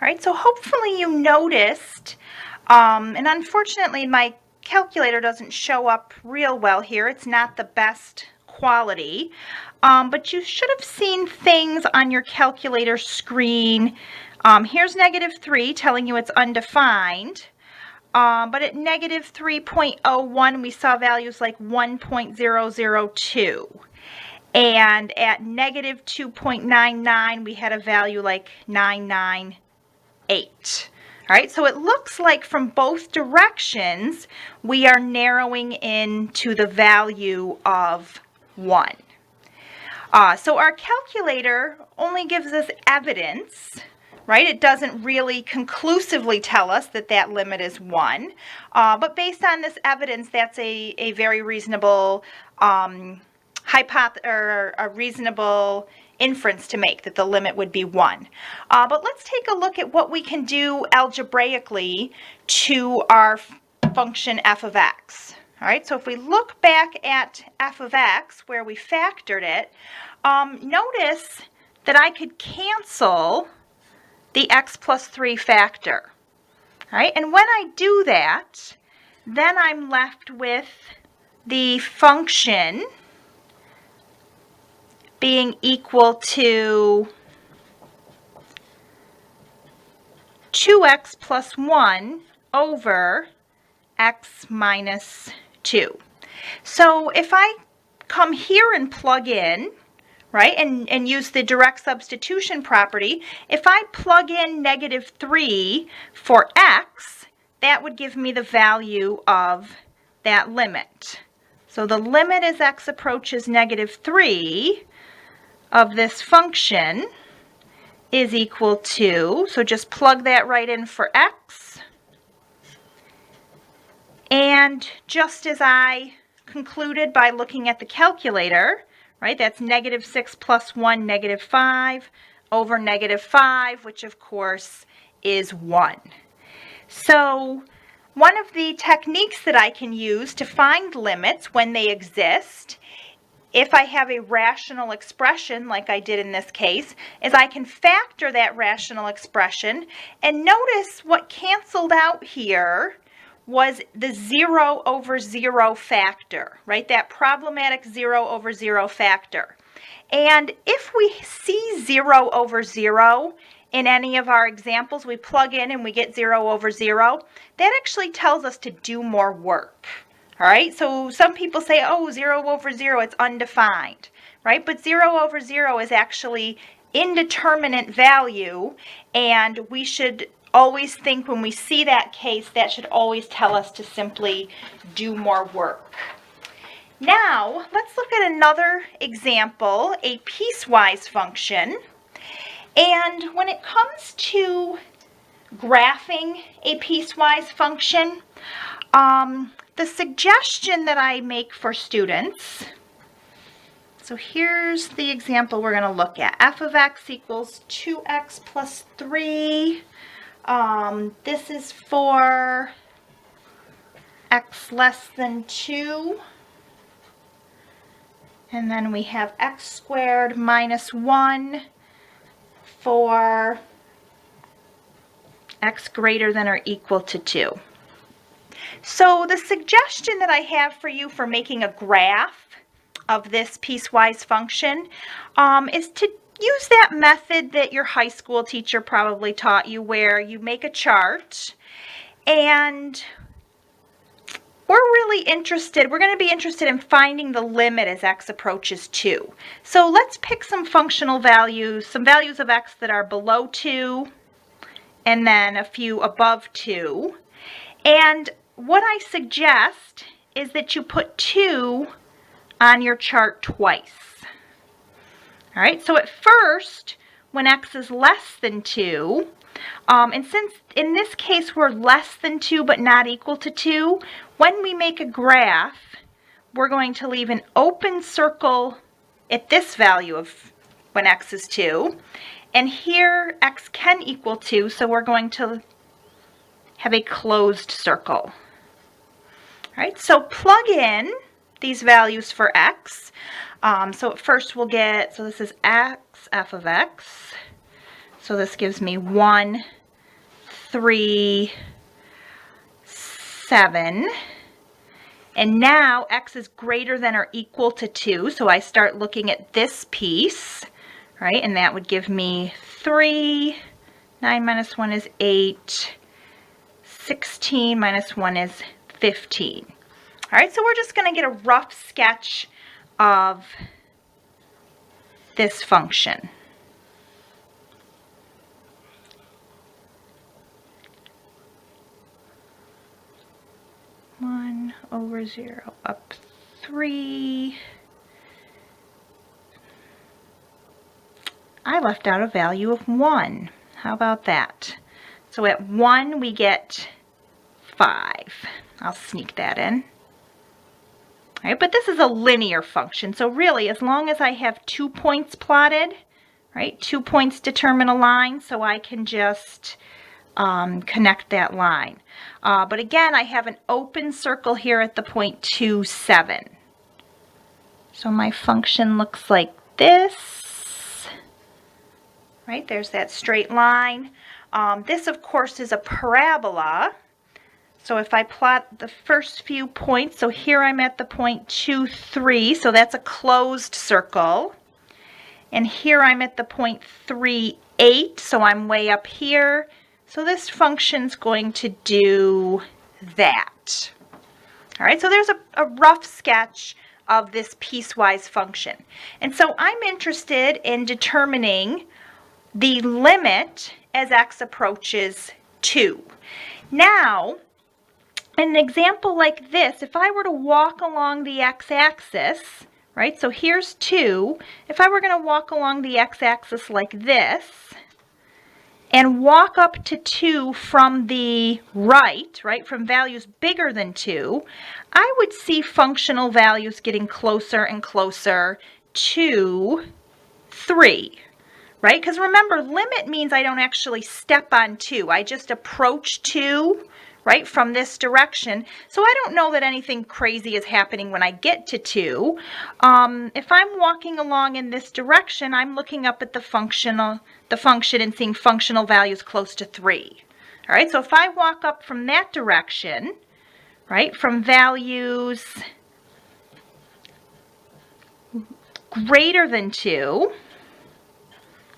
All right, so hopefully you noticed, and unfortunately my calculator doesn't show up real well here. It's not the best quality, but you should have seen things on your calculator screen. Here's -3 telling you it's undefined, but at -3.01 we saw values like 1.002. And at -2.99 we had a value like 998. All right, so it looks like from both directions we are narrowing in to the value of 1. So our calculator only gives us evidence, right? It doesn't really conclusively tell us that that limit is 1. But based on this evidence, that's a very reasonable a reasonable inference to make, that the limit would be 1. But let's take a look at what we can do algebraically to our function f of x. All right, so if we look back at f of x where we factored it, notice that I could cancel the x plus 3 factor. All right, and when I do that, then I'm left with the function being equal to 2x plus 1 over x minus 2. So if I come here and plug in, right, and use the direct substitution property, if I plug in -3 for x, that would give me the value of that limit. So the limit as x approaches -3 of this function is equal to, so just plug that right in for x. And just as I concluded by looking at the calculator, right, that's -6 plus 1, -5 over -5, which of course is 1. So one of the techniques that I can use to find limits when they exist, if I have a rational expression like I did in this case, is I can factor that rational expression, and notice what canceled out here was the 0 over 0 factor, right? That problematic 0 over 0 factor. And if we see 0 over 0 in any of our examples, we plug in and we get 0 over 0, that actually tells us to do more work. All right, so some people say, oh, 0 over 0, it's undefined, right? But 0 over 0 is actually indeterminate value, and we should always think when we see that case, that should always tell us to simply do more work. Now, let's look at another example, a piecewise function. And when it comes to graphing a piecewise function, the suggestion that I make for students, so here's the example we're going to look at. F of x equals 2x plus 3. This is for x less than 2. And then we have x squared minus 1 for x greater than or equal to 2. So the suggestion that I have for you for making a graph of this piecewise function is to use that method that your high school teacher probably taught you, where you make a chart, and we're going to be interested in finding the limit as x approaches 2. So let's pick some functional values, some values of x that are below 2, and then a few above 2. And what I suggest is that you put 2 on your chart twice. All right, so at first, when x is less than 2, and since in this case we're less than 2 but not equal to 2, when we make a graph, we're going to leave an open circle at this value of when x is 2. And here x can equal 2, so we're going to have a closed circle. All right, so plug in these values for x. So at first we'll get, so this is x, f of x. So this gives me 1 3, 7. And now x is greater than or equal to 2, so I start looking at this piece, right? And that would give me 3, 9 minus 1 is 8, 16 minus 1 is 15. All right, so we're just going to get a rough sketch of this function. Over 0 up 3. I left out a value of 1. How about that? So at 1 we get 5. I'll sneak that in. All right, but this is a linear function, so really as long as I have 2 points plotted, right, 2 points determine a line, so I can just connect that line. But again, I have an open circle here at the point 2, 7. So my function looks like this. Right, there's that straight line. This, of course, is a parabola. So if I plot the first few points, so here I'm at the point 2, 3, so that's a closed circle. And here I'm at the point 3, 8, so I'm way up here. So this function's going to do that. All right, so there's a rough sketch of this piecewise function. And so I'm interested in determining the limit as x approaches 2. Now, in an example like this, if I were to walk along the x-axis, right, so here's 2. If I were going to walk along the x-axis like this, and walk up to 2 from the right, from values bigger than 2, I would see functional values getting closer and closer to 3, right? Because remember, limit means I don't actually step on 2. I just approach 2, right, from this direction. So I don't know that anything crazy is happening when I get to 2. If I'm walking along in this direction, I'm looking up at the function and seeing functional values close to 3. All right, so if I walk up from that direction, right, from values greater than 2,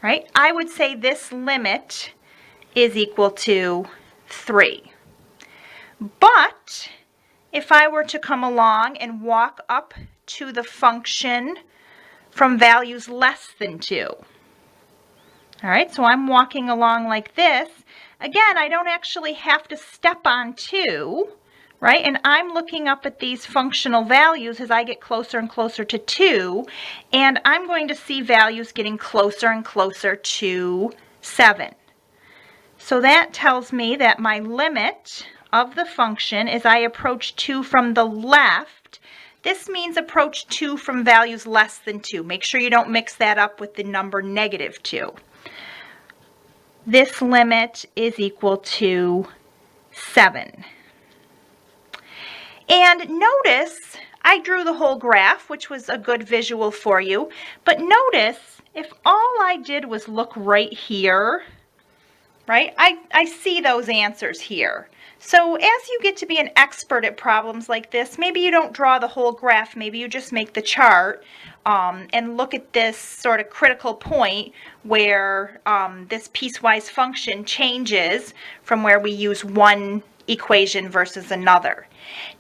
right, I would say this limit is equal to 3. But if I were to come along and walk up to the function from values less than 2, all right, so I'm walking along like this. Again, I don't actually have to step on 2, right? And I'm looking up at these functional values as I get closer and closer to 2, and I'm going to see values getting closer and closer to 7. So that tells me that my limit of the function as I approach 2 from the left, this means approach 2 from values less than 2. Make sure you don't mix that up with the number negative 2. This limit is equal to 7. And notice I drew the whole graph, which was a good visual for you. But notice if all I did was look right here, right, I see those answers here. So as you get to be an expert at problems like this, maybe you don't draw the whole graph, maybe you just make the chart and look at this sort of critical point where this piecewise function changes from where we use one equation versus another.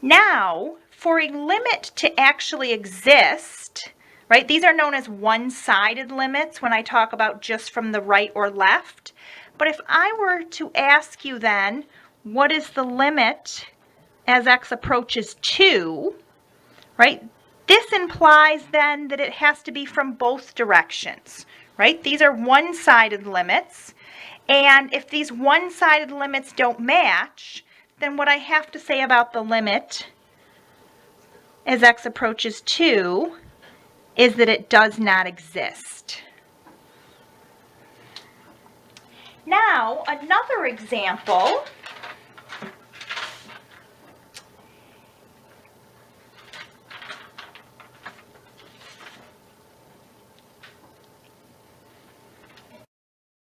Now, for a limit to actually exist, right, these are known as one-sided limits when I talk about just from the right or left. But if I were to ask you then, what is the limit as x approaches 2, right? This implies then that it has to be from both directions, right? These are one-sided limits, and if these one-sided limits don't match, then what I have to say about the limit as x approaches 2 is that it does not exist. Now, another example